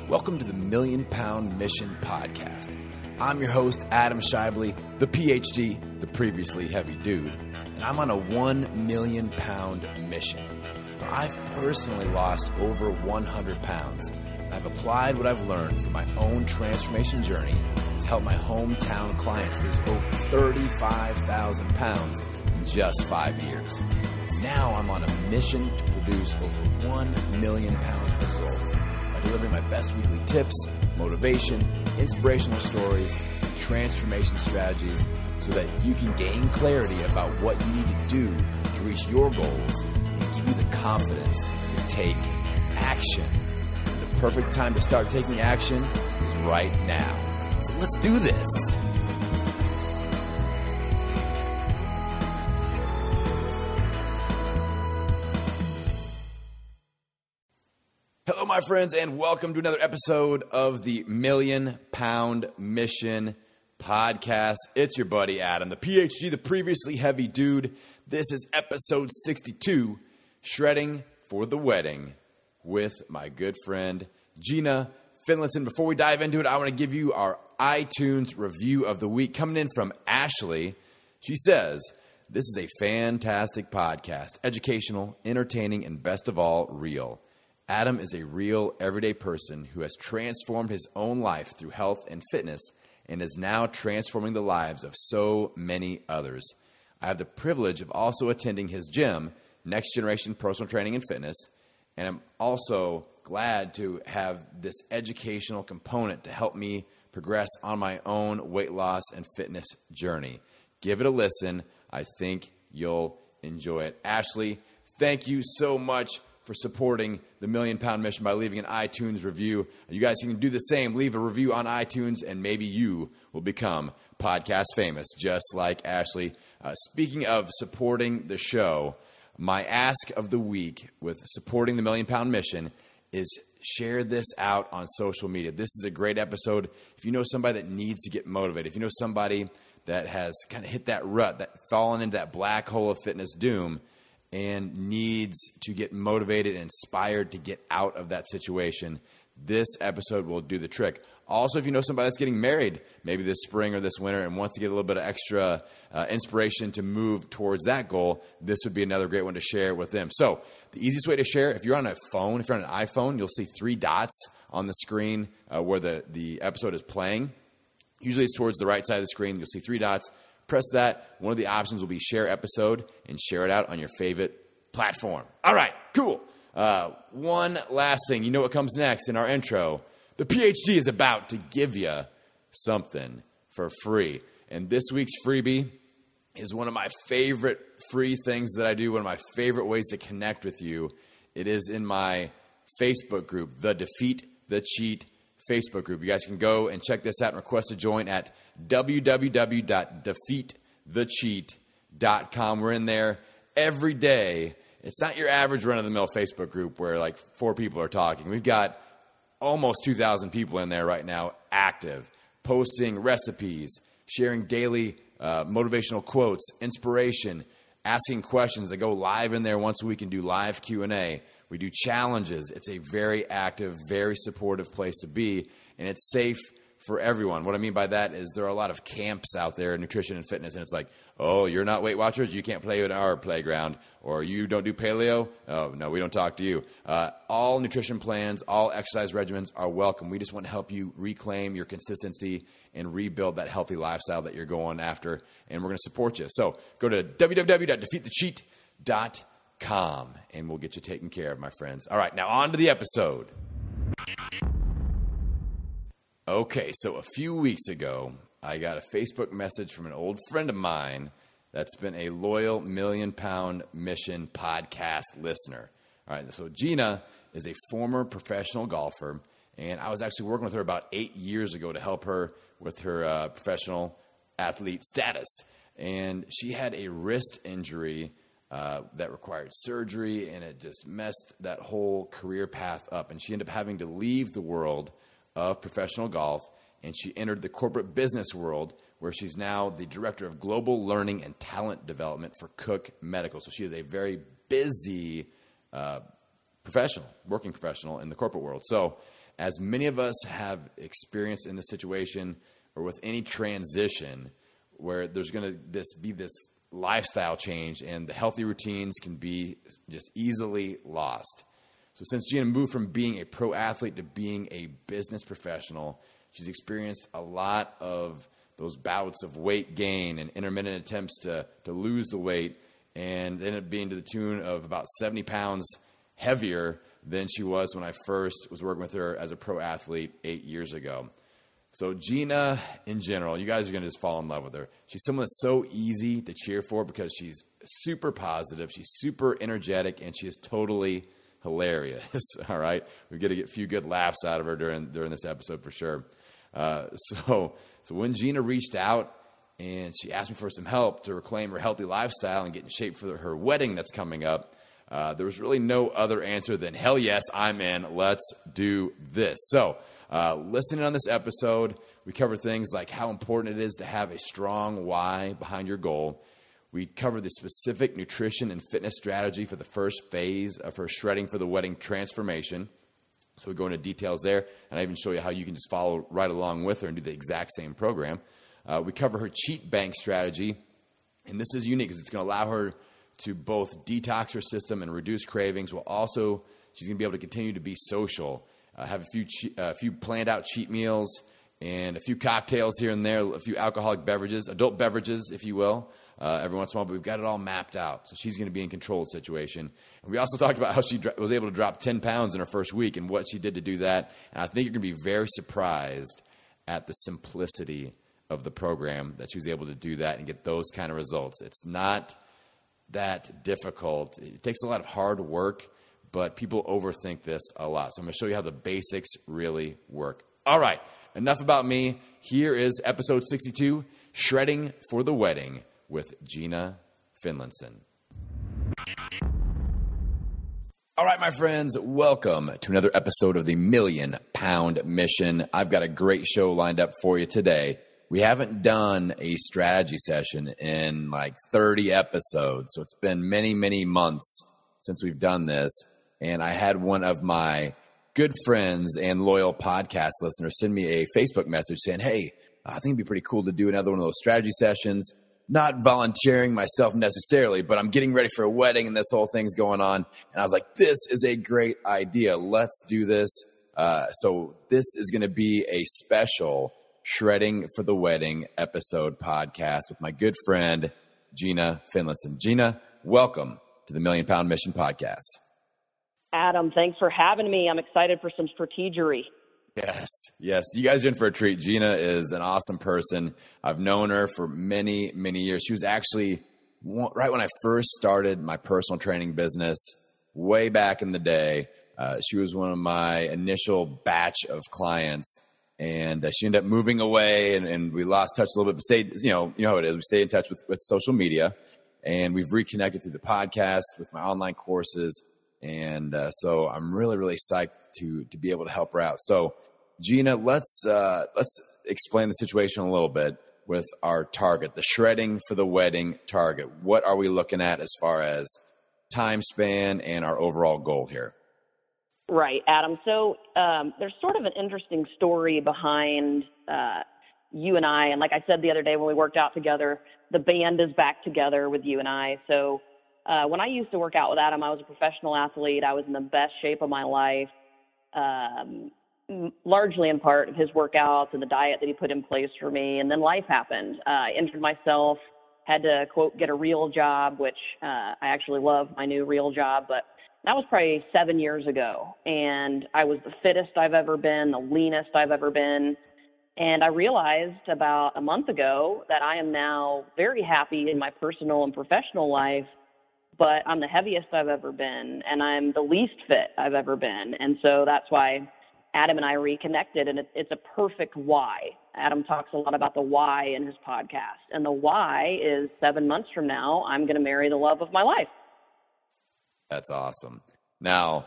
Welcome to the Million Pound Mission Podcast. I'm your host, Adam Shively, the PhD, the previously heavy dude, and I'm on a 1 million pound mission. Now, I've personally lost over 100 pounds, and I've applied what I've learned from my own transformation journey to help my hometown clients lose over 35,000 pounds in just 5 years. Now I'm on a mission to produce over 1 million pound results by delivering my best weekly tips, motivation, inspirational stories, and transformation strategies so that you can gain clarity about what you need to do to reach your goals and give you the confidence to take action. The perfect time to start taking action is right now. So let's do this. Hello, my friends, and welcome to another episode of the Million Pound Mission Podcast. It's your buddy Adam, the PhD, the previously heavy dude. This is episode 62, Shredding for the Wedding, with my good friend Jeana Finlinson. Before we dive into it, I want to give you our iTunes review of the week, coming in from Ashley. She says, "This is a fantastic podcast, educational, entertaining, and best of all, real. Adam is a real, everyday person who has transformed his own life through health and fitness and is now transforming the lives of so many others. I have the privilege of also attending his gym, Next Generation Personal Training and Fitness, and I'm also glad to have this educational component to help me progress on my own weight loss and fitness journey. Give it a listen. I think you'll enjoy it." Ashley, thank you so much for supporting the Million Pound Mission by leaving an iTunes review. You guys can do the same. Leave a review on iTunes, and maybe you will become podcast famous, just like Ashley. Speaking of supporting the show, my ask of the week with supporting the Million Pound Mission is share this out on social media. This is a great episode. If you know somebody that needs to get motivated, if you know somebody that has kind of hit that rut, that fallen into that black hole of fitness doom, and needs to get motivated and inspired to get out of that situation, this episode will do the trick. Also, if you know somebody that's getting married, maybe this spring or this winter, and wants to get a little bit of extra inspiration to move towards that goal, this would be another great one to share with them. So the easiest way to share, if you're on a phone, if you're on an iPhone, you'll see 3 dots on the screen where the episode is playing. Usually it's towards the right side of the screen. You'll see 3 dots. Press that. One of the options will be share episode, and share it out on your favorite platform. All right, cool. One last thing. You know what comes next in our intro? The PhD is about to give you something for free. And this week's freebie is one of my favorite free things that I do, one of my favorite ways to connect with you. It is in my Facebook group, the Defeat the Cheat Facebook group. You guys can go and check this out and request to join at www.defeatthecheat.com. We're in there every day. It's not your average run-of-the-mill Facebook group where like 4 people are talking. We've got almost 2,000 people in there right now active, posting recipes, sharing daily motivational quotes, inspiration, asking questions. I go live in there once a week and do live Q&A. We do challenges. It's a very active, very supportive place to be, and it's safe for everyone. What I mean by that is there are a lot of camps out there in nutrition and fitness, and it's like, oh, you're not Weight Watchers? You can't play in our playground. Or you don't do paleo? Oh, no, we don't talk to you. All nutrition plans, all exercise regimens are welcome. We just want to help you reclaim your consistency and rebuild that healthy lifestyle that you're going after, and we're going to support you. So go to www.defeatthecheat.com, and we'll get you taken care of, my friends. All right, now on to the episode. Okay, so a few weeks ago, I got a Facebook message from an old friend of mine that's been a loyal Million Pound Mission podcast listener. All right, so Gina is a former professional golfer, and I was actually working with her about 8 years ago to help her with her professional athlete status. And she had a wrist injury that required surgery, and it just messed that whole career path up. And she ended up having to leave the world of professional golf, and she entered the corporate business world, where she's now the director of global learning and talent development for Cook Medical. So she is a very busy professional, working professional in the corporate world. So as many of us have experienced in this situation or with any transition where there's going to be this lifestyle change and the healthy routines can be just easily lost. So since Jeana moved from being a pro athlete to being a business professional, she's experienced a lot of those bouts of weight gain and intermittent attempts to lose the weight, and ended up being to the tune of about 70 pounds heavier than she was when I first was working with her as a pro athlete 8 years ago. So Jeana, in general, you guys are going to just fall in love with her. She's someone that's so easy to cheer for because she's super positive, she's super energetic, and she is totally hilarious. All right, we get a few good laughs out of her during this episode for sure. So when Jeana reached out and she asked me for some help to reclaim her healthy lifestyle and get in shape for her wedding that's coming up, there was really no other answer than, hell yes, I'm in. Let's do this. So listening on this episode, we cover things like how important it is to have a strong why behind your goal. We cover the specific nutrition and fitness strategy for the first phase of her shredding for the wedding transformation. So we go into details there, and I even show you how you can just follow right along with her and do the exact same program. We cover her cheat bank strategy, and this is unique because it's going to allow her to both detox her system and reduce cravings, while also she's going to be able to continue to be social, have a few planned out cheat meals, and a few cocktails here and there, a few alcoholic beverages, adult beverages, if you will, every once in a while, but we've got it all mapped out. So she's going to be in control of the situation. And we also talked about how she was able to drop 10 pounds in her first week and what she did to do that. And I think you're going to be very surprised at the simplicity of the program that she was able to do that and get those kind of results. It's not that difficult. It takes a lot of hard work, but people overthink this a lot. So I'm going to show you how the basics really work. All right, enough about me. Here is episode 62, Shredding for the Wedding with Jeana Finlinson. All right, my friends, welcome to another episode of the Million Pound Mission. I've got a great show lined up for you today. We haven't done a strategy session in like 30 episodes, so it's been many, many months since we've done this. And I had one of my good friends and loyal podcast listeners send me a Facebook message saying, hey, I think it'd be pretty cool to do another one of those strategy sessions. Not volunteering myself necessarily, but I'm getting ready for a wedding and this whole thing's going on. And I was like, this is a great idea. Let's do this. So this is going to be a special Shredding for the Wedding episode podcast with my good friend, Jeana Finlinson. Jeana, welcome to the Million Pound Mission podcast. Adam, thanks for having me. I'm excited for some strategery. Yes. You guys are in for a treat. Jeana is an awesome person. I've known her for many, many years. She was actually right when I first started my personal training business way back in the day. She was one of my initial batch of clients, and she ended up moving away, and we lost touch a little bit, but stayed, you know how it is. We stayed in touch with social media, and we've reconnected through the podcast with my online courses. And so I'm really, really psyched to be able to help her out. So Jeana, let's explain the situation a little bit with our target, the Shredding for the Wedding target. What are we looking at as far as time span and our overall goal here? Right, Adam. So there's sort of an interesting story behind you and I. And like I said the other day when we worked out together, the band is back together with you and I. So when I used to work out with Adam, I was a professional athlete. I was in the best shape of my life, largely in part of his workouts and the diet that he put in place for me. And then life happened. I injured myself, had to, quote, get a real job, which I actually love my new real job. But that was probably 7 years ago. And I was the fittest I've ever been, the leanest I've ever been. And I realized about a month ago that I am now very happy in my personal and professional life, but I'm the heaviest I've ever been, and I'm the least fit I've ever been. And so that's why Adam and I reconnected, and it's a perfect why. Adam talks a lot about the why in his podcast, and the why is 7 months from now, I'm going to marry the love of my life. That's awesome. Now,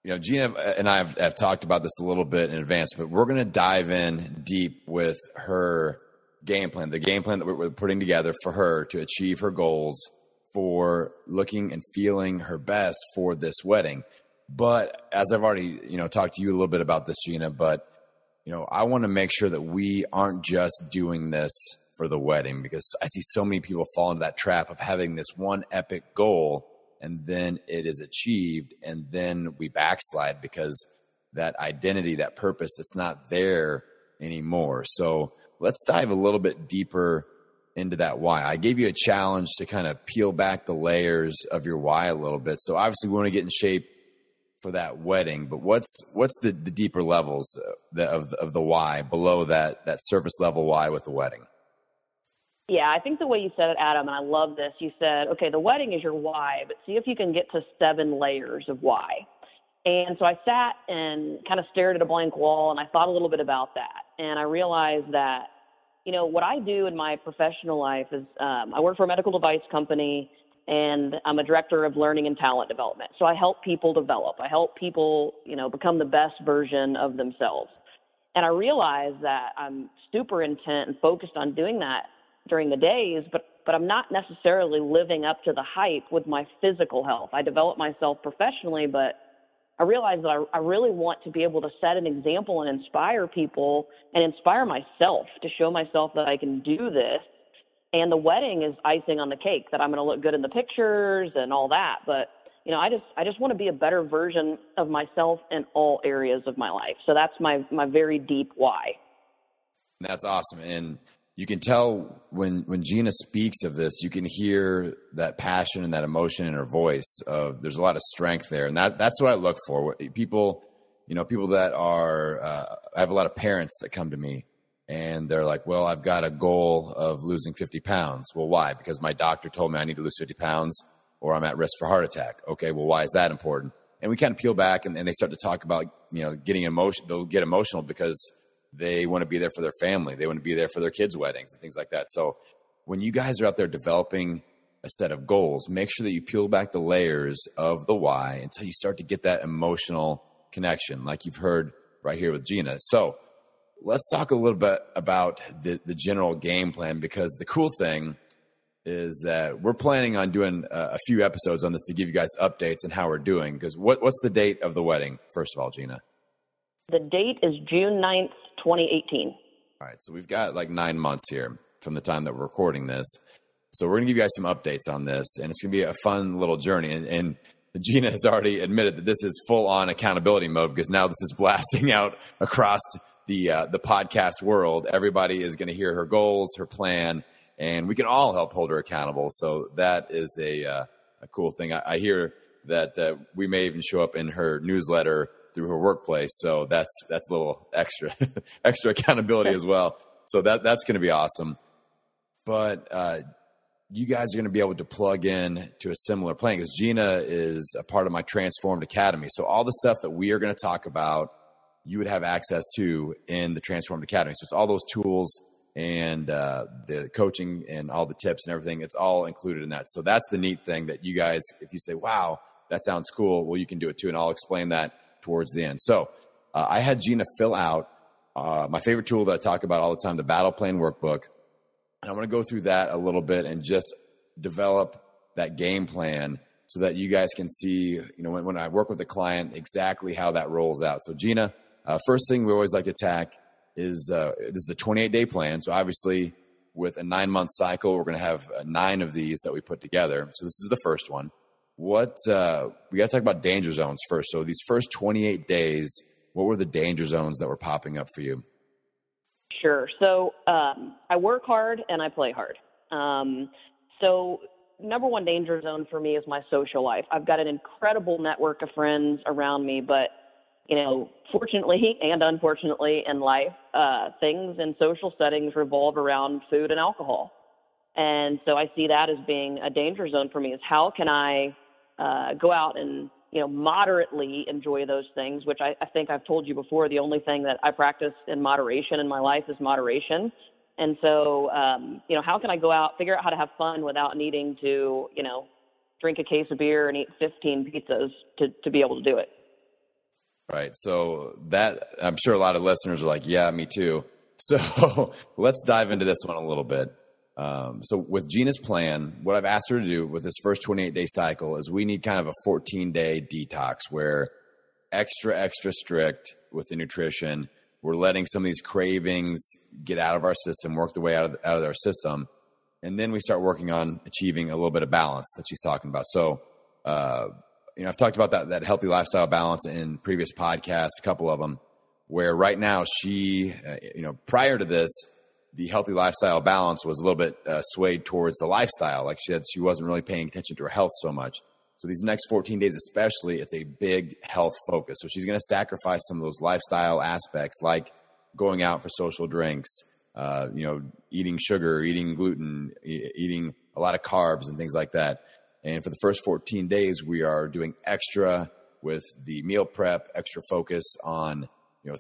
Jeana and I have talked about this a little bit in advance, but we're going to dive in deep with her game plan, the game plan that we're putting together for her to achieve her goals for looking and feeling her best for this wedding. But as I've already, talked to you a little bit about this, Gina, but, I want to make sure that we aren't just doing this for the wedding, because I see so many people fall into that trap of having this one epic goal and then it is achieved and then we backslide because that identity, that purpose, it's not there anymore. So let's dive a little bit deeper into that why. I gave you a challenge to kind of peel back the layers of your why a little bit. So obviously we want to get in shape for that wedding, but what's the deeper levels of the why below that surface level why with the wedding? Yeah, I think the way you said it, Adam, and I love this, you said, okay, the wedding is your why, but see if you can get to 7 layers of why. And so I sat and kind of stared at a blank wall, and I thought a little bit about that. And I realized that, what I do in my professional life is I work for a medical device company, and I'm a director of learning and talent development. So I help people develop. I help people, become the best version of themselves. And I realized that I'm super intent and focused on doing that during the days, but I'm not necessarily living up to the hype with my physical health. I develop myself professionally, but I realize that I really want to be able to set an example and inspire people and inspire myself to show myself that I can do this. And the wedding is icing on the cake, that I'm going to look good in the pictures and all that. But, I just want to be a better version of myself in all areas of my life. So that's my very deep why. That's awesome. And you can tell when Gina speaks of this, you can hear that passion and that emotion in her voice. There's a lot of strength there. And that's what I look for. People that are, I have a lot of parents that come to me and they're like, well, I've got a goal of losing 50 pounds. Well, why? Because my doctor told me I need to lose 50 pounds or I'm at risk for heart attack. Okay. Well, why is that important? And we kind of peel back and they start to talk about, getting emotional. They'll get emotional because they want to be there for their family. They want to be there for their kids' weddings and things like that. So when you guys are out there developing a set of goals, make sure that you peel back the layers of the why until you start to get that emotional connection, like you've heard right here with Gina. So let's talk a little bit about the general game plan, because the cool thing is that we're planning on doing a few episodes on this to give you guys updates on how we're doing. Because what's the date of the wedding, first of all, Gina? The date is June 9th, 2018. All right. So we've got like 9 months here from the time that we're recording this. So we're going to give you guys some updates on this, and it's going to be a fun little journey. And Gina has already admitted that this is full on accountability mode, because now this is blasting out across the podcast world. Everybody is going to hear her goals, her plan, and we can all help hold her accountable. So that is a cool thing. I hear that we may even show up in her newsletter through her workplace. So that's a little extra accountability as well. So that's going to be awesome. But you guys are going to be able to plug in to a similar plan, because Gina is a part of my Transformed Academy. So all the stuff that we are going to talk about, you would have access to in the Transformed Academy. So it's all those tools and the coaching and all the tips and everything. It's all included in that. So that's the neat thing, that you guys, if you say, wow, that sounds cool, well, you can do it too. And I'll explain that towards the end. So I had Gina fill out my favorite tool that I talk about all the time, the Battle Plan Workbook. And I want to go through that a little bit and just develop that game plan so that you guys can see, when I work with a client, exactly how that rolls out. So Gina, first thing we always like to attack is this is a 28-day plan. So obviously with a 9-month cycle, we're going to have 9 of these that we put together. So this is the first one. We got to talk about danger zones first. So these first 28 days, what were the danger zones that were popping up for you? Sure. So I work hard and I play hard. So number one danger zone for me is my social life. I've got an incredible network of friends around me, but fortunately and unfortunately in life, things in social settings revolve around food and alcohol. And so I see that as being a danger zone for me, is how can I go out and, moderately enjoy those things, which I think I've told you before, the only thing that I practice in moderation in my life is moderation. And so, how can I go out, figure out how to have fun without needing to, drink a case of beer and eat 15 pizzas to be able to do it? Right. So that, I'm sure a lot of listeners are like, yeah, me too. So let's dive into this one a little bit. So with Gina's plan, what I've asked her to do with this first 28-day cycle is we need kind of a 14-day detox where extra strict with the nutrition. We're letting some of these cravings get out of our system, work their way out of our system. And then we start working on achieving a little bit of balance that she's talking about. So, I've talked about that healthy lifestyle balance in previous podcasts, a couple of them, where right now she, prior to this, the healthy lifestyle balance was a little bit swayed towards the lifestyle. Like she said, she wasn't really paying attention to her health so much. So these next 14 days especially, it's a big health focus. So she's going to sacrifice some of those lifestyle aspects like going out for social drinks, eating sugar, eating gluten, eating a lot of carbs and things like that. And for the first 14 days, we are doing extra with the meal prep, extra focus on,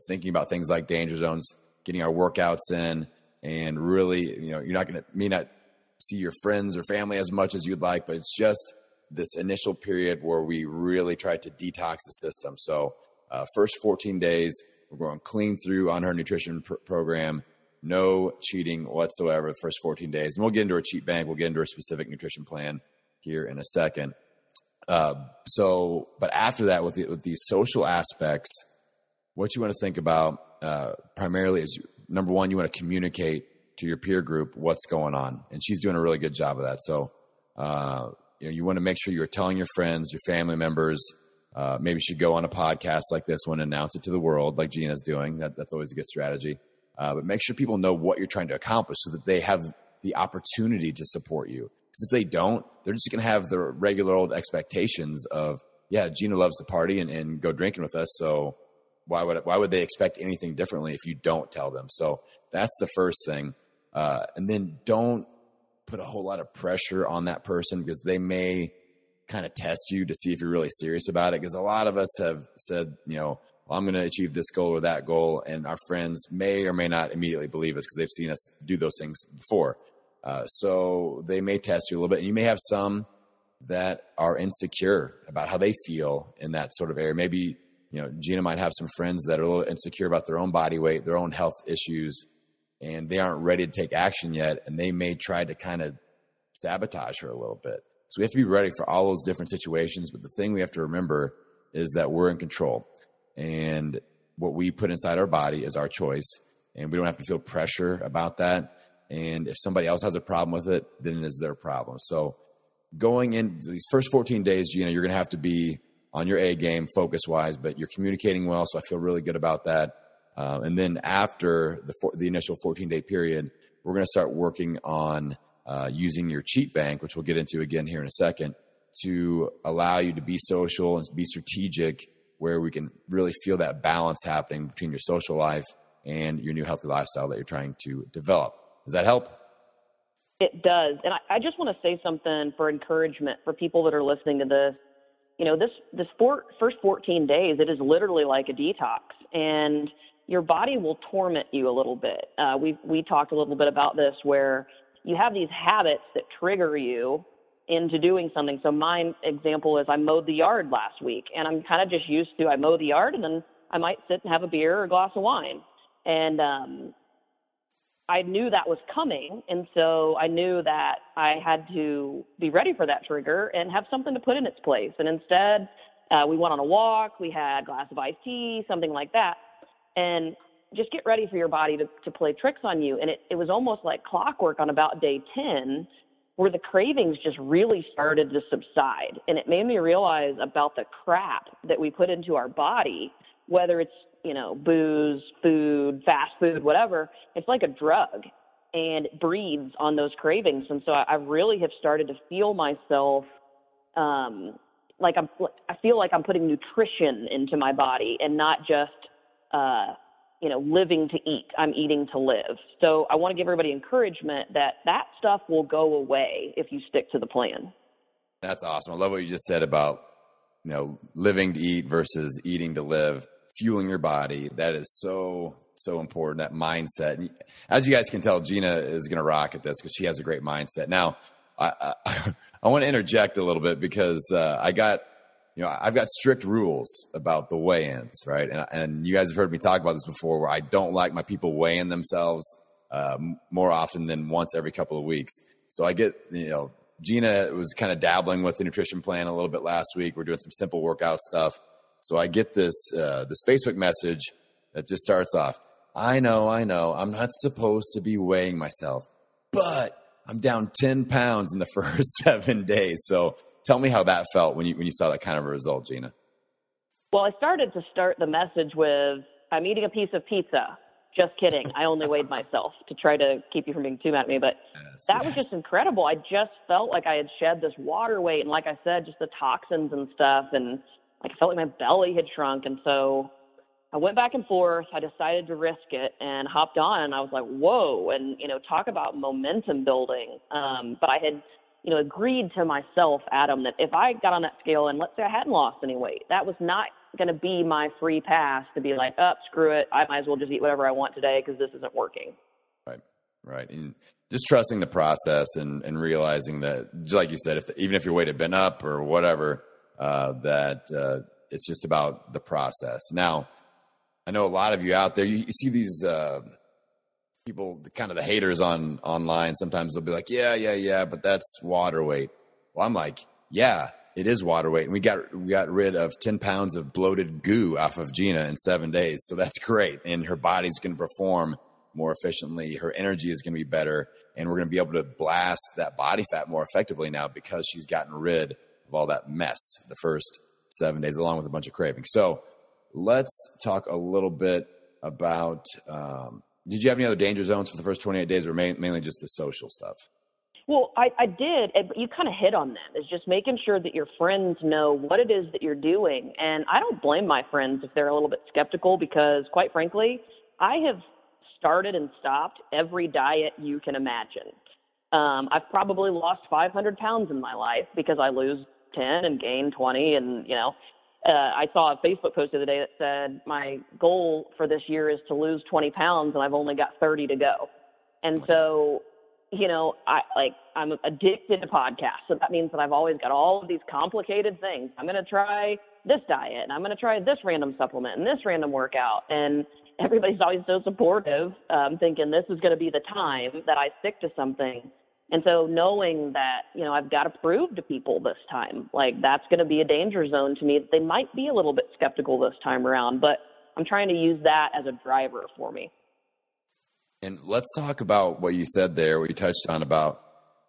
thinking about things like danger zones, getting our workouts in, and really, may not see your friends or family as much as you'd like, but it's just this initial period where we really try to detox the system. So first 14 days, we're going clean through on her nutrition program, no cheating whatsoever the first 14 days. And we'll get into her cheat bank. We'll get into her specific nutrition plan here in a second. But after that, with the social aspects, what you want to think about primarily is, number one, you want to communicate to your peer group what's going on. And she's doing a really good job of that. So, you want to make sure you're telling your friends, your family members, maybe you should go on a podcast like this one and announce it to the world like Gina's doing. That's always a good strategy. But make sure people know what you're trying to accomplish so that they have the opportunity to support you. Because if they don't, they're just going to have the regular old expectations of, yeah, Gina loves to party and go drinking with us. So why would they expect anything differently if you don't tell them? So that's the first thing. And then don't put a whole lot of pressure on that person, because they may kind of test you to see if you're really serious about it. Because a lot of us have said, well, I'm going to achieve this goal or that goal. And our friends may or may not immediately believe us because they've seen us do those things before. So they may test you a little bit. And you may have some that are insecure about how they feel in that sort of area. Maybe, Gina might have some friends that are a little insecure about their own body weight, their own health issues, and they aren't ready to take action yet. And they may try to kind of sabotage her a little bit. So we have to be ready for all those different situations. But the thing we have to remember is that we're in control, and what we put inside our body is our choice, and we don't have to feel pressure about that. And if somebody else has a problem with it, then it is their problem. So going into these first 14 days, Gina, you're going to have to be on your A game focus-wise, but you're communicating well, so I feel really good about that. And then after the initial 14-day period, we're going to start working on using your cheat bank, which we'll get into again here in a second, to allow you to be social and be strategic, where we can really feel that balance happening between your social life and your new healthy lifestyle that you're trying to develop. Does that help? It does. And I just want to say something for encouragement for people that are listening to this. This first 14 days, it is literally like a detox, and your body will torment you a little bit. We talked a little bit about this, where you have these habits that trigger you into doing something. So my example is I mowed the yard last week, and I'm kind of just used to, I mow the yard and then I might sit and have a beer or a glass of wine. And I knew that was coming, and so I knew that I had to be ready for that trigger and have something to put in its place. And instead, we went on a walk, we had a glass of iced tea, something like that, and just get ready for your body to play tricks on you. And it was almost like clockwork on about day 10, where the cravings just really started to subside. And it made me realize about the crap that we put into our body, whether it's, booze, food, fast food, whatever. It's like a drug, and it breeds on those cravings. And so I really have started to feel myself I feel like I'm putting nutrition into my body and not just, living to eat. I'm eating to live. So I want to give everybody encouragement that stuff will go away if you stick to the plan. That's awesome. I love what you just said about, living to eat versus eating to live. Fueling your body. That is so important, that mindset. And as you guys can tell, Gina is going to rock at this because she has a great mindset. Now, I want to interject a little bit because I've got strict rules about the weigh-ins, right? And you guys have heard me talk about this before, where I don't like my people weighing themselves more often than once every couple of weeks. So I get, Gina was kind of dabbling with the nutrition plan a little bit last week. We're doing some simple workout stuff. So I get this Facebook message that just starts off, I know, I'm not supposed to be weighing myself, but I'm down 10 pounds in the first 7 days. So tell me how that felt when you saw that kind of a result, Gina. Well, I started the message with, I'm eating a piece of pizza. Just kidding. I only weighed myself to try to keep you from being too mad at me. But that was just incredible. I just felt like I had shed this water weight. And like I said, just the toxins and stuff. And like I felt like my belly had shrunk. And so I went back and forth. I decided to risk it and hopped on. And I was like, whoa. And, talk about momentum building. But I had, agreed to myself, Adam, that if I got on that scale and let's say I hadn't lost any weight, that was not going to be my free pass to be like, screw it. I might as well just eat whatever I want today because this isn't working. Right. And just trusting the process and realizing that, like you said, even if your weight had been up or whatever, that it's just about the process. Now, I know a lot of you out there, you see these people, kind of the haters online. Sometimes they'll be like, yeah, but that's water weight. Well, I'm like, yeah, it is water weight. And we got rid of 10 pounds of bloated goo off of Gina in 7 days. So that's great. And her body's going to perform more efficiently. Her energy is going to be better. And we're going to be able to blast that body fat more effectively now because she's gotten rid of all that mess the first 7 days, along with a bunch of cravings. So let's talk a little bit about, did you have any other danger zones for the first 28 days or mainly just the social stuff? Well, I did, but you kind of hit on that. It's just making sure that your friends know what it is that you're doing. And I don't blame my friends if they're a little bit skeptical because, quite frankly, I have started and stopped every diet you can imagine. I've probably lost 500 pounds in my life because I lose 10 and gain 20 and, I saw a Facebook post the other day that said my goal for this year is to lose 20 pounds and I've only got 30 to go. And so, I'm addicted to podcasts. So that means that I've always got all of these complicated things. I'm going to try this diet and I'm going to try this random supplement and this random workout. And everybody's always so supportive, thinking this is going to be the time that I stick to something. And so knowing that, I've got to prove to people this time, like that's going to be a danger zone to me. They might be a little bit skeptical this time around, but I'm trying to use that as a driver for me. And let's talk about what you said there, what you touched on about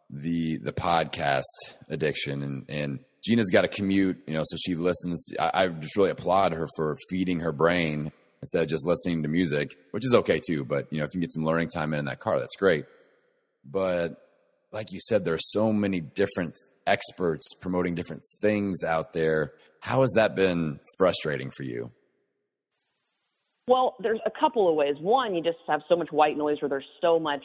the podcast addiction. And Gina's got a commute, so she listens. I just really applaud her for feeding her brain instead of just listening to music, which is okay too. But, if you can get some learning time in that car, that's great. But like you said, there are so many different experts promoting different things out there. How has that been frustrating for you? Well, there's a couple of ways. One, you just have so much white noise where there's so much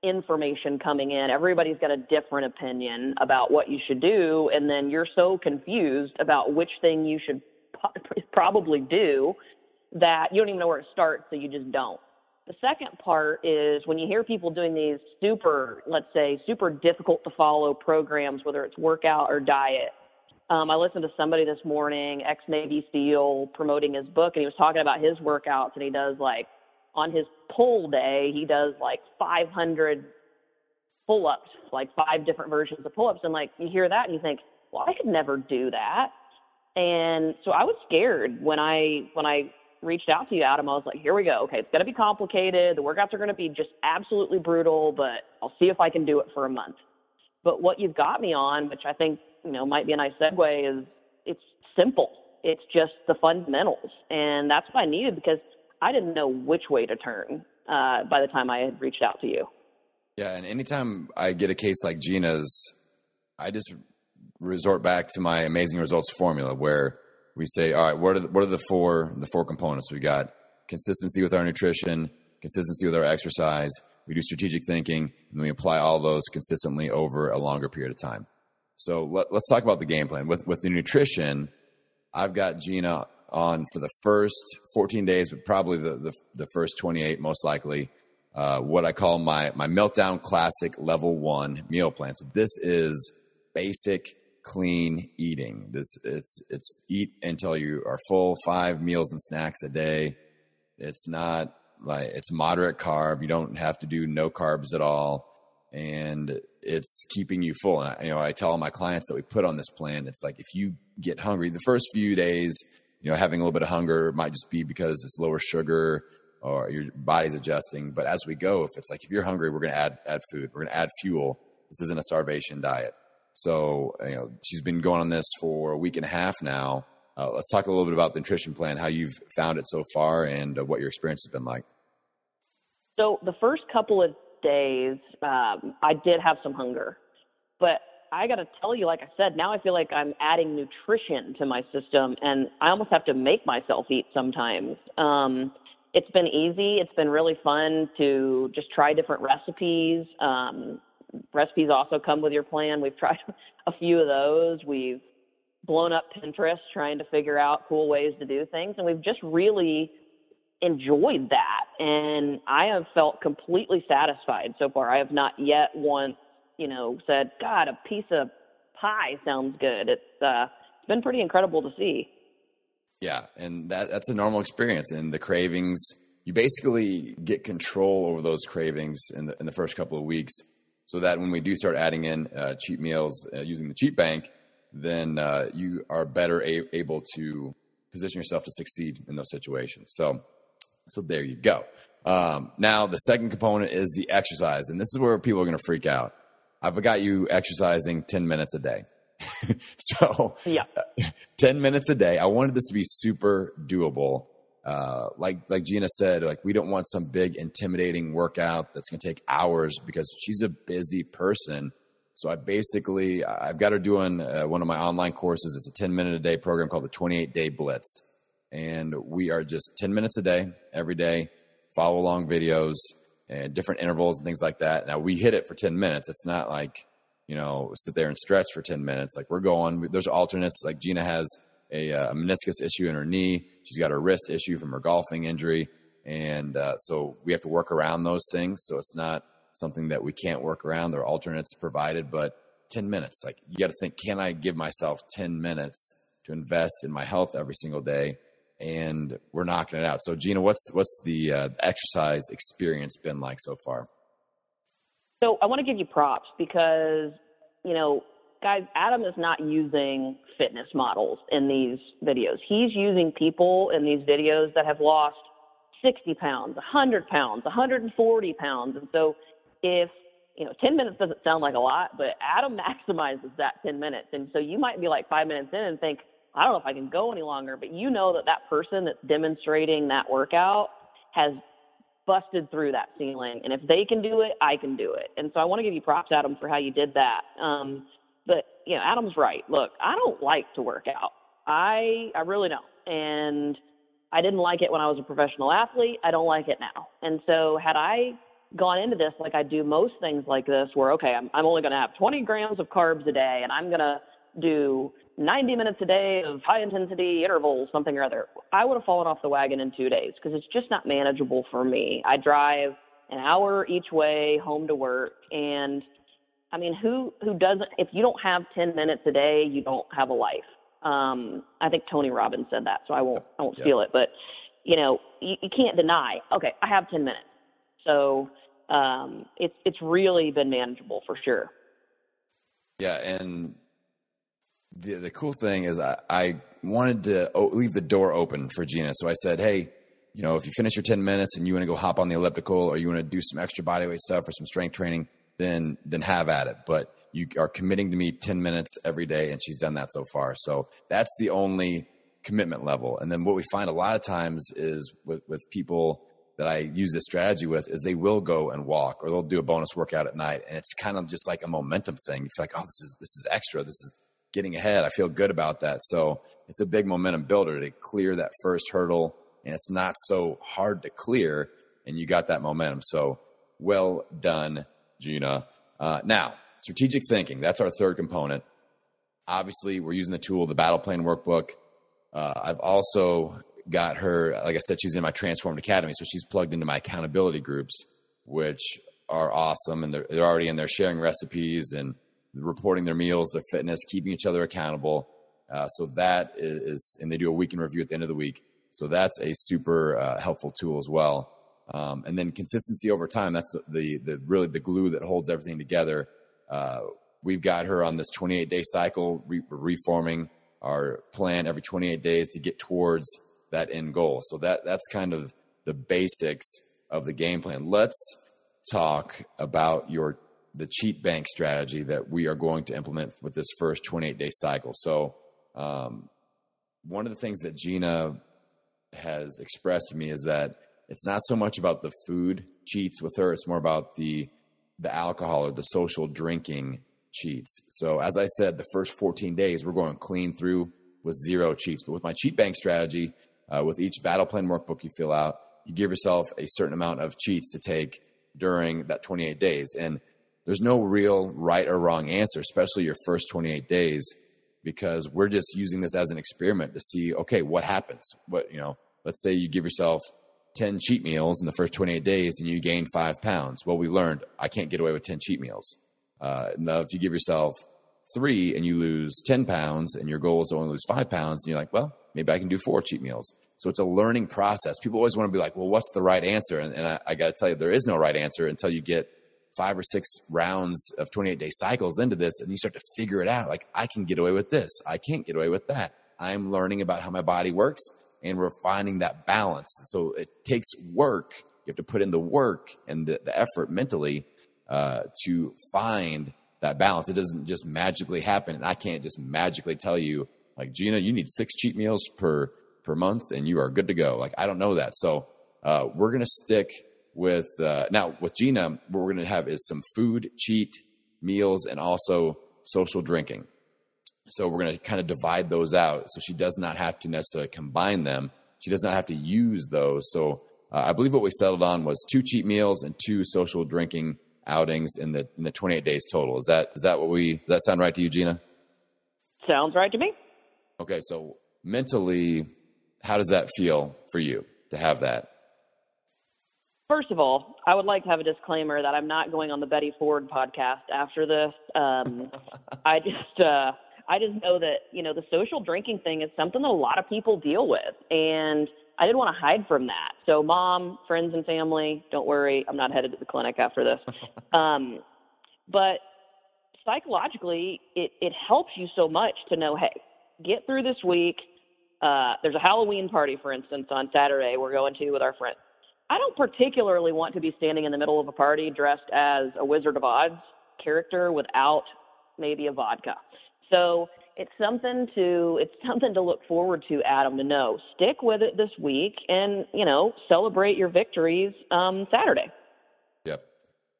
information coming in. Everybody's got a different opinion about what you should do, and then you're so confused about which thing you should probably do that you don't even know where to start, so you just don't. The second part is when you hear people doing these super difficult to follow programs, whether it's workout or diet. I listened to somebody this morning, ex-Navy SEAL, promoting his book, and he was talking about his workouts, and he does on his pull day, he does 500 pull-ups, 5 different versions of pull-ups. And you hear that and you think, well, I could never do that. And so I was scared when I reached out to you, Adam. I was like, here we go. Okay, it's going to be complicated. The workouts are going to be just absolutely brutal, but I'll see if I can do it for a month. But what you've got me on, which I think, might be a nice segue, is it's simple. It's just the fundamentals. And that's what I needed because I didn't know which way to turn by the time I had reached out to you. Yeah, and anytime I get a case like Gina's, I just resort back to my amazing results formula where we say, all right, what are the four components? We got consistency with our nutrition, consistency with our exercise, we do strategic thinking, and we apply all those consistently over a longer period of time. So let's talk about the game plan. With the nutrition, I've got Gina on for the first 14 days, but probably the first 28 most likely, what I call my Meltdown Classic Level 1 meal plan. So this is basic clean eating. It's eat until you are full, 5 meals and snacks a day. It's not it's moderate carb. You don't have to do no carbs at all. And it's keeping you full. And I tell all my clients that we put on this plan, it's if you get hungry the first few days, having a little bit of hunger. It might just be because it's lower sugar or your body's adjusting. But as we go, if you're hungry, we're going to add food. We're going to add fuel. This isn't a starvation diet. So, she's been going on this for a week and a half now. Let's talk a little bit about the nutrition plan, how you've found it so far, and what your experience has been like. So the first couple of days, I did have some hunger. But I got to tell you, like I said, now I feel like I'm adding nutrition to my system, and I almost have to make myself eat sometimes. It's been easy. It's been really fun to just try different recipes. Recipes also come with your plan. We've tried a few of those. We've blown up Pinterest trying to figure out cool ways to do things, and we've just really enjoyed that. And I have felt completely satisfied so far. I have not yet once, said, God, a piece of pie sounds good. It's been pretty incredible to see. Yeah, and that's a normal experience. And the cravings, you basically get control over those cravings in the first couple of weeks, so that when we do start adding in cheat meals using the cheat bank, then you are better able to position yourself to succeed in those situations. So there you go. Now, the second component is the exercise, and this is where people are going to freak out. I've got you exercising 10 minutes a day. So yeah, 10 minutes a day. I wanted this to be super doable. Like Gina said, we don't want some big intimidating workout that's going to take hours, because she's a busy person. So I've got her doing one of my online courses. It's a 10-minute a day program called the 28-Day Blitz. And we are just 10 minutes a day, every day, follow along videos and different intervals and things like that. Now, we hit it for 10 minutes. It's not like, sit there and stretch for 10 minutes. We're going, there's alternates. Like Gina has a meniscus issue in her knee. She's got a wrist issue from her golfing injury. And so we have to work around those things. So it's not something that we can't work around. There are alternates provided, but 10 minutes, you got to think, can I give myself 10 minutes to invest in my health every single day? And we're knocking it out. So Gina, what's the exercise experience been like so far? So I want to give you props because, guys, Adam is not using fitness models in these videos. He's using people in these videos that have lost 60 pounds, 100 pounds, 140 pounds. And so if, 10 minutes doesn't sound like a lot, but Adam maximizes that 10 minutes. And so you might be 5 minutes in and think, I don't know if I can go any longer, but that person that's demonstrating that workout has busted through that ceiling. And if they can do it, I can do it. And so I want to give you props, Adam, for how you did that. But Adam's right. Look, I don't like to work out. I really don't. And I didn't like it when I was a professional athlete. I don't like it now. And so had I gone into this like I do most things like this, where, okay, I'm only going to have 20 grams of carbs a day, and I'm going to do 90 minutes a day of high intensity intervals, something or other, I would have fallen off the wagon in 2 days, because it's just not manageable for me. I drive an hour each way home to work. And who doesn't, if you don't have 10 minutes a day, you don't have a life. I think Tony Robbins said that, so I won't steal it, but you can't deny, okay, I have 10 minutes. So, it's really been manageable for sure. Yeah. And the cool thing is I wanted to leave the door open for Gina. So I said, hey, if you finish your 10 minutes and you want to go hop on the elliptical, or you want to do some extra bodyweight stuff or some strength training, then have at it. But you are committing to me 10 minutes every day, and she's done that so far. So that's the only commitment level. And then what we find a lot of times is with people that I use this strategy with, is they will go and walk, or they'll do a bonus workout at night. And it's kind of just like a momentum thing. You feel like, oh, this is extra. This is getting ahead. I feel good about that. So it's a big momentum builder to clear that first hurdle, and it's not so hard to clear, and you got that momentum. So well done, Gina. Now, strategic thinking, that's our third component. Obviously, we're using the tool, the battle plan workbook. I've also got her, like I said, she's in my Transformed Academy, so she's plugged into my accountability groups, which are awesome, and they're already in there sharing recipes and reporting their meals, their fitness, keeping each other accountable. So that is, and they do a week in review at the end of the week. So that's a super helpful tool as well. And then consistency over time, that's the really the glue that holds everything together. We've got her on this 28-day cycle, reforming our plan every 28 days to get towards that end goal. So that's kind of the basics of the game plan. Let's talk about the cheat bank strategy that we are going to implement with this first 28-day cycle. So one of the things that Gina has expressed to me is that it's not so much about the food cheats with her. It's more about the alcohol or the social drinking cheats. So as I said, the first 14 days, we're going clean through with 0 cheats. But with my cheat bank strategy, with each battle plan workbook you fill out, you give yourself a certain amount of cheats to take during that 28 days. And there's no real right or wrong answer, especially your first 28 days, because we're just using this as an experiment to see, okay, what happens? Let's say you give yourself 10 cheat meals in the first 28 days and you gain 5 pounds. Well, we learned I can't get away with 10 cheat meals. Now, if you give yourself 3 and you lose 10 pounds and your goal is to only lose 5 pounds, and you're like, well, maybe I can do 4 cheat meals. So it's a learning process. People always want to be like, well, what's the right answer? And I got to tell you, there is no right answer until you get 5 or 6 rounds of 28-day cycles into this, and you start to figure it out. Like, I can get away with this. I can't get away with that. I'm learning about how my body works, and we're finding that balance. So it takes work. You have to put in the work and the effort mentally to find that balance. It doesn't just magically happen. And I can't just magically tell you, like, Gina, you need 6 cheat meals per month and you are good to go. Like, I don't know that. So we're going to stick with now with Gina, what we're going to have is some food cheat meals and also social drinking. So we're going to kind of divide those out so she does not have to necessarily combine them. She does not have to use those. So I believe what we settled on was 2 cheat meals and 2 social drinking outings in the 28 days total. Does that sound right to you, Gina? Sounds right to me. Okay. So mentally, how does that feel for you to have that? First of all, I would like to have a disclaimer that I'm not going on the Betty Ford podcast after this. I just know that, the social drinking thing is something that a lot of people deal with, and I didn't want to hide from that. So mom, friends, and family, don't worry, I'm not headed to the clinic after this. But psychologically, it helps you so much to know, hey, get through this week. There's a Halloween party, for instance, on Saturday we're going to with our friends. I don't particularly want to be standing in the middle of a party dressed as a Wizard of Oz character without maybe a vodka. So it's something to look forward to, Adam, to know. Stick with it this week and, celebrate your victories Saturday. Yep.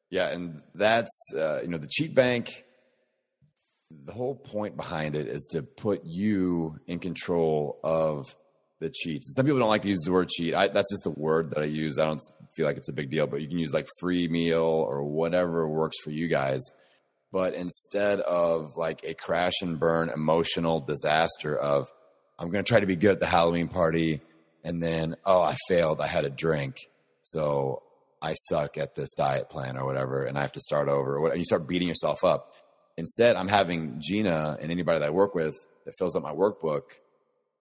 Yeah, and that's, the cheat bank, the whole point behind it is to put you in control of the cheats. And some people don't like to use the word cheat. That's just a word that I use. I don't feel like it's a big deal, but you can use like free meal or whatever works for you guys. But instead of like a crash and burn emotional disaster of, I'm going to try to be good at the Halloween party, and then, oh, I failed. I had a drink. So I suck at this diet plan or whatever, and I have to start over. And you start beating yourself up. Instead, I'm having Gina and anybody that I work with that fills up my workbook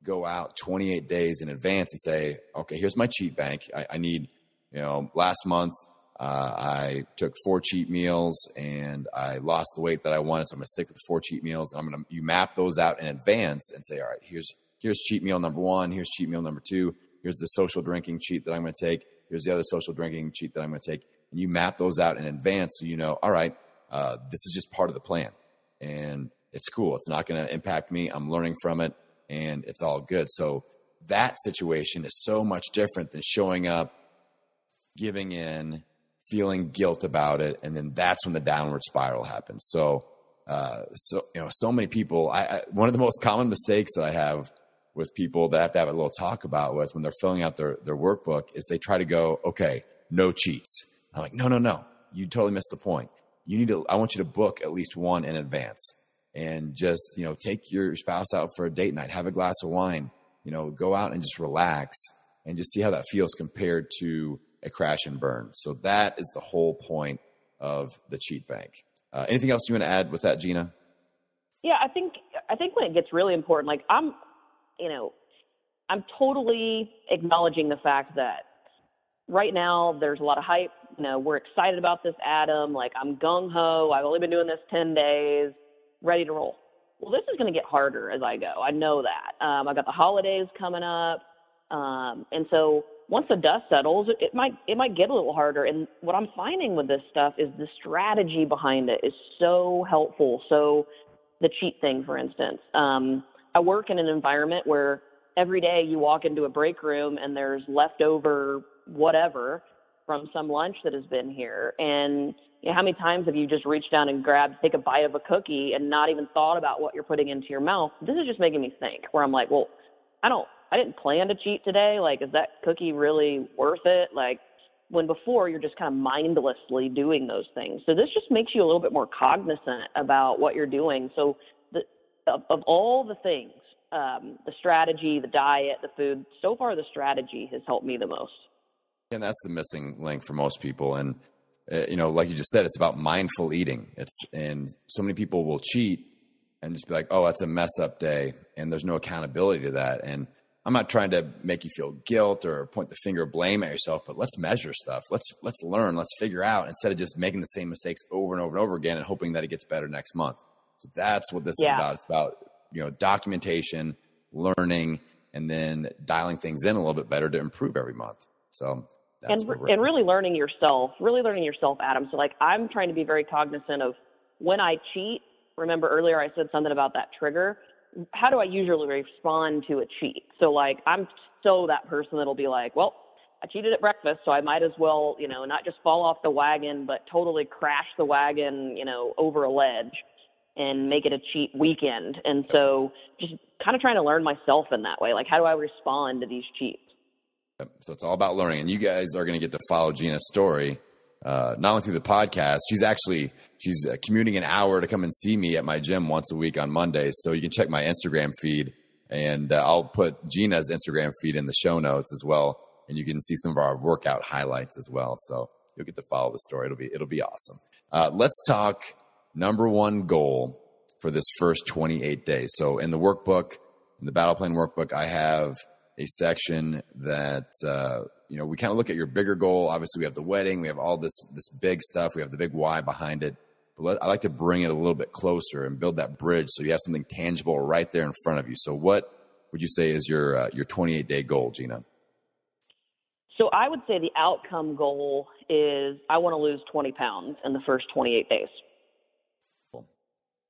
go out 28 days in advance and say, okay, here's my cheat bank. I need, last month, I took 4 cheat meals and I lost the weight that I wanted. So I'm going to stick with 4 cheat meals. You map those out in advance and say, all right, here's cheat meal number 1. Here's cheat meal number 2. Here's the social drinking cheat that I'm going to take. Here's the other social drinking cheat that I'm going to take. And you map those out in advance. So, all right, this is just part of the plan and it's cool. It's not going to impact me. I'm learning from it and it's all good. So that situation is so much different than showing up, giving in, feeling guilt about it, and then that's when the downward spiral happens. So many people. One of the most common mistakes that I have with people that I have to have a little talk about with when they're filling out their workbook is they try to go, okay, no cheats. I'm like, no, you totally missed the point. I want you to book at least 1 in advance, and just take your spouse out for a date night, have a glass of wine, go out and just relax and just see how that feels compared to a crash and burn. So that is the whole point of the cheat bank. Anything else you want to add with that, Gina? Yeah, I think when it gets really important, like I'm totally acknowledging the fact that right now there's a lot of hype. We're excited about this, Adam. Like, I'm gung ho. I've only been doing this 10 days, ready to roll. well, this is going to get harder as I go. I know that. I got the holidays coming up. And so once the dust settles, it might get a little harder. And what I'm finding with this stuff is the strategy behind it is so helpful. So the cheat thing, for instance, I work in an environment where every day you walk into a break room and there's leftover whatever from some lunch that has been here. And you know, how many times have you just reached down and take a bite of a cookie and not even thought about what you're putting into your mouth? This is just making me think, where I'm like, well, I didn't plan to cheat today. Like, is that cookie really worth it? Like, when before you're just kind of mindlessly doing those things. So this just makes you a little bit more cognizant about what you're doing. So of all the things, the strategy, the diet, the food, so far the strategy has helped me the most. And that's the missing link for most people. And, like you just said, it's about mindful eating. And so many people will cheat and just be like, oh, that's a mess up day. And there's no accountability to that. And I'm not trying to make you feel guilt or point the finger of blame at yourself, but let's measure stuff. Let's learn, let's figure out, instead of just making the same mistakes over and over and over again and hoping that it gets better next month. So that's what this is about. It's about, documentation, learning, and then dialing things in a little bit better to improve every month. So that's and really learning yourself, Adam. So like, I'm trying to be very cognizant of when I cheat. Remember earlier I said something about that trigger. How do I usually respond to a cheat? So like, I'm that person that'll be like, well, I cheated at breakfast, so I might as well, not just fall off the wagon, but totally crash the wagon, over a ledge and make it a cheat weekend. And so just kind of trying to learn myself in that way. Like, how do I respond to these cheats? So it's all about learning. And you guys are going to get to follow Gina's story, not only through the podcast. She's commuting an hour to come and see me at my gym once a week on Mondays. So you can check my Instagram feed, and I'll put Gina's Instagram feed in the show notes as well. And you can see some of our workout highlights as well. So you'll get to follow the story. It'll be awesome. Let's talk number one goal for this first 28 days. So in the workbook, in the battle plan workbook, I have a section that, we kind of look at your bigger goal. Obviously we have the wedding, we have all this big stuff. We have the big why behind it, but I like to bring it a little bit closer and build that bridge. So you have something tangible right there in front of you. So what would you say is your 28-day goal, Gina? So I would say the outcome goal is I want to lose 20 pounds in the first 28 days.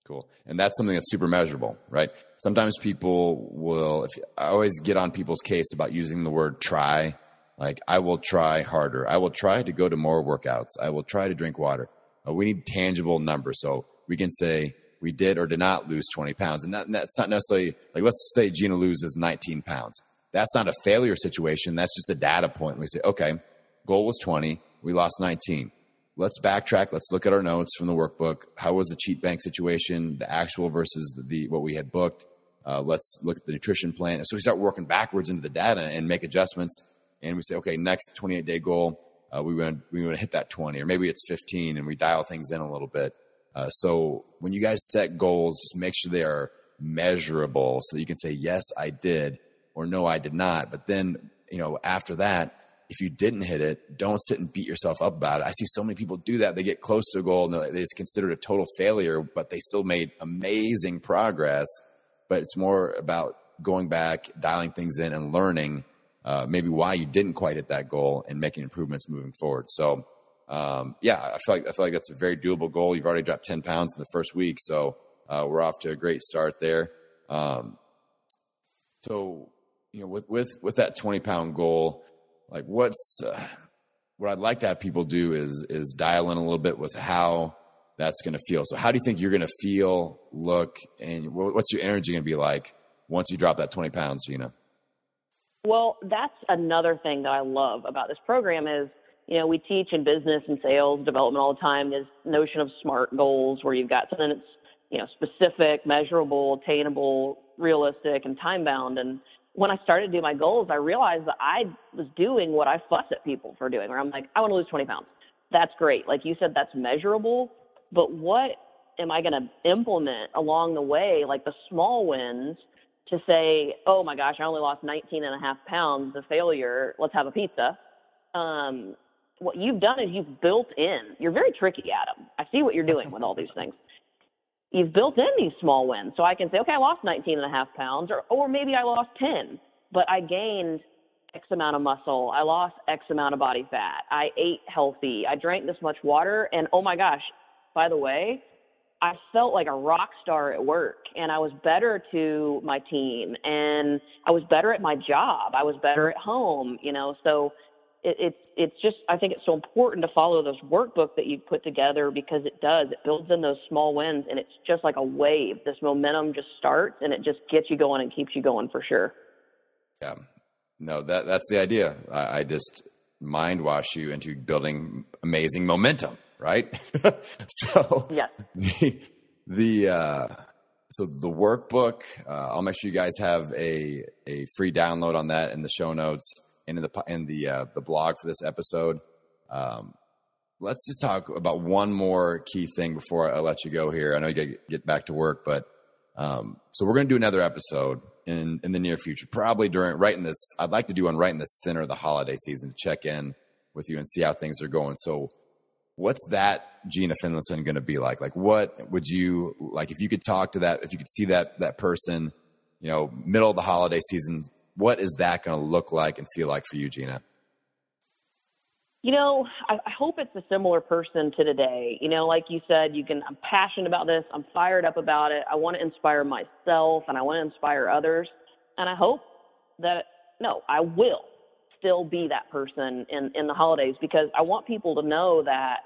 Cool. And that's something that's super measurable, right? Sometimes people will, I always get on people's case about using the word try. Like, I will try harder. I will try to go to more workouts. I will try to drink water. We need tangible numbers. So we can say we did or did not lose 20 pounds. And that's not necessarily, like, let's say Gina loses 19 pounds. That's not a failure situation. That's just a data point. We say, okay, goal was 20. We lost 19. Let's backtrack. Let's look at our notes from the workbook. How was the cheat bank situation, the actual versus what we had booked? Let's look at the nutrition plan. And so we start working backwards into the data and make adjustments. And we say, okay, next 28-day goal, we want to hit that 20, or maybe it's 15, and we dial things in a little bit. So when you guys set goals, just make sure they are measurable so that you can say, yes, I did, or no, I did not. But then, after that, if you didn't hit it, don't sit and beat yourself up about it. I see so many people do that. They get close to a goal and they just consider it a total failure, but they still made amazing progress. But it's more about going back, dialing things in, and learning maybe why you didn't quite hit that goal and making improvements moving forward. So, I feel like that's a very doable goal. You've already dropped 10 pounds in the first week, so we're off to a great start there. So, with that 20-pound goal, like, what I'd like to have people do is dial in a little bit with how that's going to feel. So how do you think you're going to feel, look, and what's your energy going to be like once you drop that 20 pounds, Gina? Well, that's another thing that I love about this program is, we teach in business and sales development all the time, this notion of SMART goals, where you've got something that's, specific, measurable, attainable, realistic, and time-bound. And when I started to do my goals, I realized that I was doing what I fuss at people for doing, where I'm like, I want to lose 20 pounds. That's great. Like you said, that's measurable, but what am I going to implement along the way, like the small wins, to say, oh my gosh, I only lost 19 and a half pounds, a failure, let's have a pizza. What you've done is you've built in, you're very tricky, Adam. I see what you're doing with all these things. you've built in these small wins. So I can say, okay, I lost 19 and a half pounds, or maybe I lost 10, but I gained X amount of muscle. I lost X amount of body fat. I ate healthy. I drank this much water. And oh my gosh, by the way, I felt like a rock star at work, and I was better to my team, and I was better at my job. I was better at home, so it's just, I think it's so important to follow those workbook that you've put together, because it builds in those small wins, and it's just like a wave. This momentum just starts, and it just gets you going and keeps you going for sure. Yeah. No, that's the idea. I just mind wash you into building amazing momentum. Right. So yeah. So the workbook, I'll make sure you guys have a free download on that in the show notes and in the blog for this episode. Let's just talk about one more key thing before I let you go here. I know you got to get back to work, but so we're going to do another episode in the near future, probably I'd like to do one right in the center of the holiday season to check in with you and see how things are going. So what's that Jeana Finlinson going to be like? Like, what would you like if you could talk to that, if you could see that person, middle of the holiday season, what is that going to look like and feel like for you, Jeana? I hope it's a similar person to today. Like you said, I'm passionate about this. I'm fired up about it. I want to inspire myself, and I want to inspire others. And I hope that, I will still be that person in the holidays, because I want people to know that,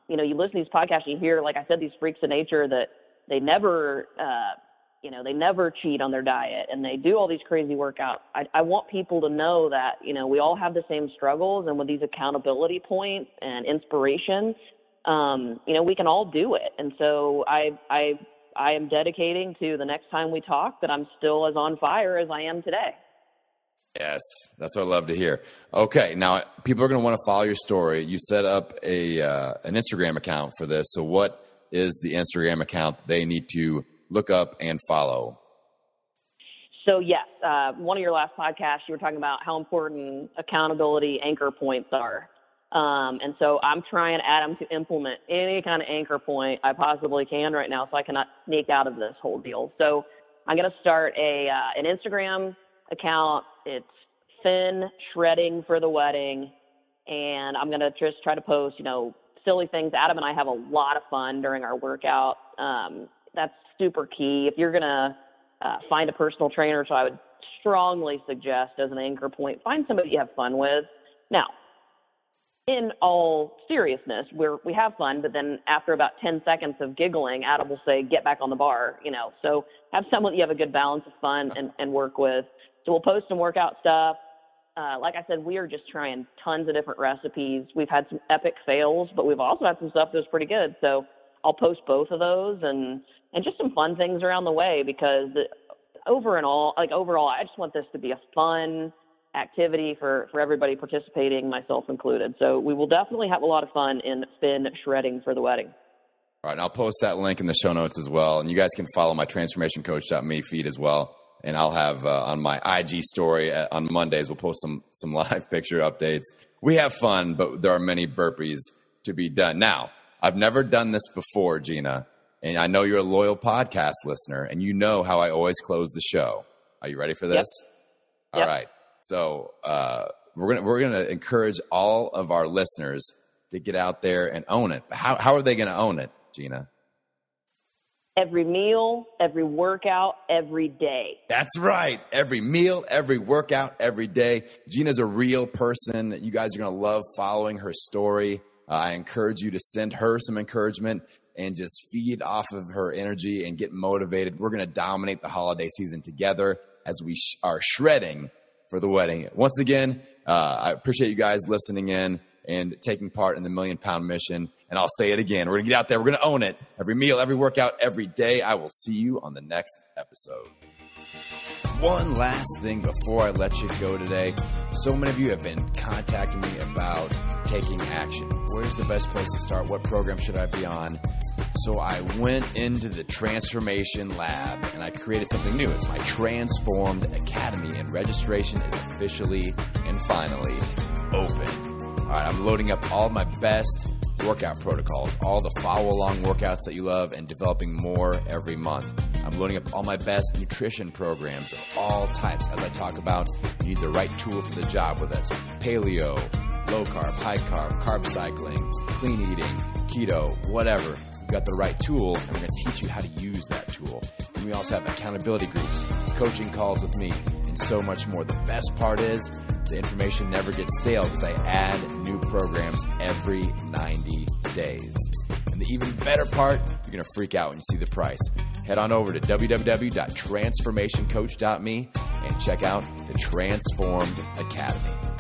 you listen to these podcasts, you hear, like I said, these freaks of nature that they never, they never cheat on their diet, and they do all these crazy workouts. I want people to know that, we all have the same struggles, and with these accountability points and inspiration, we can all do it. And so I am dedicating to the next time we talk that I'm still as on fire as I am today. Yes, that's what I love to hear. Okay, now people are going to want to follow your story. You set up an Instagram account for this. So what is the Instagram account they need to look up and follow? So yes, one of your last podcasts, you were talking about how important accountability anchor points are. And so I'm trying, Adam, to implement any kind of anchor point I possibly can right now, so I cannot sneak out of this whole deal. So I'm going to start an Instagram account. It's Fin Shredding for the Wedding, and I'm going to just try to post, silly things. Adam and I have a lot of fun during our workout. That's super key. If you're going to find a personal trainer, so I would strongly suggest as an anchor point, find somebody you have fun with. Now, in all seriousness, we have fun, but then after about 10 seconds of giggling, Adam will say, get back on the bar, So have someone that you have a good balance of fun and work with. So we'll post some workout stuff. Like I said, we are just trying tons of different recipes. We've had some epic fails, but we've also had some stuff that was pretty good. So I'll post both of those and just some fun things around the way, because overall, I just want this to be a fun activity for everybody participating, myself included. So we will definitely have a lot of fun in Fin Shredding for the Wedding. All right, and I'll post that link in the show notes as well. And you guys can follow my transformationcoach.me feed as well. And I'll have on my IG story on Mondays, we'll post some live picture updates. We have fun, but there are many burpees to be done. Now, I've never done this before, Jeana, and I know you're a loyal podcast listener, and you know how I always close the show. Are you ready for this? Yep. All right. So we're gonna encourage all of our listeners to get out there and own it. How are they going to own it, Jeana? Every meal, every workout, every day. That's right. Every meal, every workout, every day. Jeana's a real person. You guys are going to love following her story. I encourage you to send her some encouragement and just feed off of her energy and get motivated. We're going to dominate the holiday season together as we are shredding for the wedding. Once again, I appreciate you guys listening in and taking part in the 1,000,000 Pound Mission. And I'll say it again. We're going to get out there. We're going to own it. Every meal, every workout, every day. I will see you on the next episode. One last thing before I let you go today. So many of you have been contacting me about taking action. Where's the best place to start? What program should I be on? So I went into the Transformation Lab and I created something new. It's my Transformed Academy, and registration is officially and finally open. All right, I'm loading up all my best workout protocols, all the follow-along workouts that you love, and developing more every month. I'm loading up all my best nutrition programs of all types. As I talk about, you need the right tool for the job, whether that's paleo, low carb, high carb, carb cycling, clean eating, keto, whatever. You've got the right tool, and we're going to teach you how to use that tool. And we also have accountability groups, coaching calls with me, and so much more. The best part is the information never gets stale because I add new programs every 90 days. And the even better part, you're going to freak out when you see the price. Head on over to www.transformationcoach.me and check out the Transformed Academy.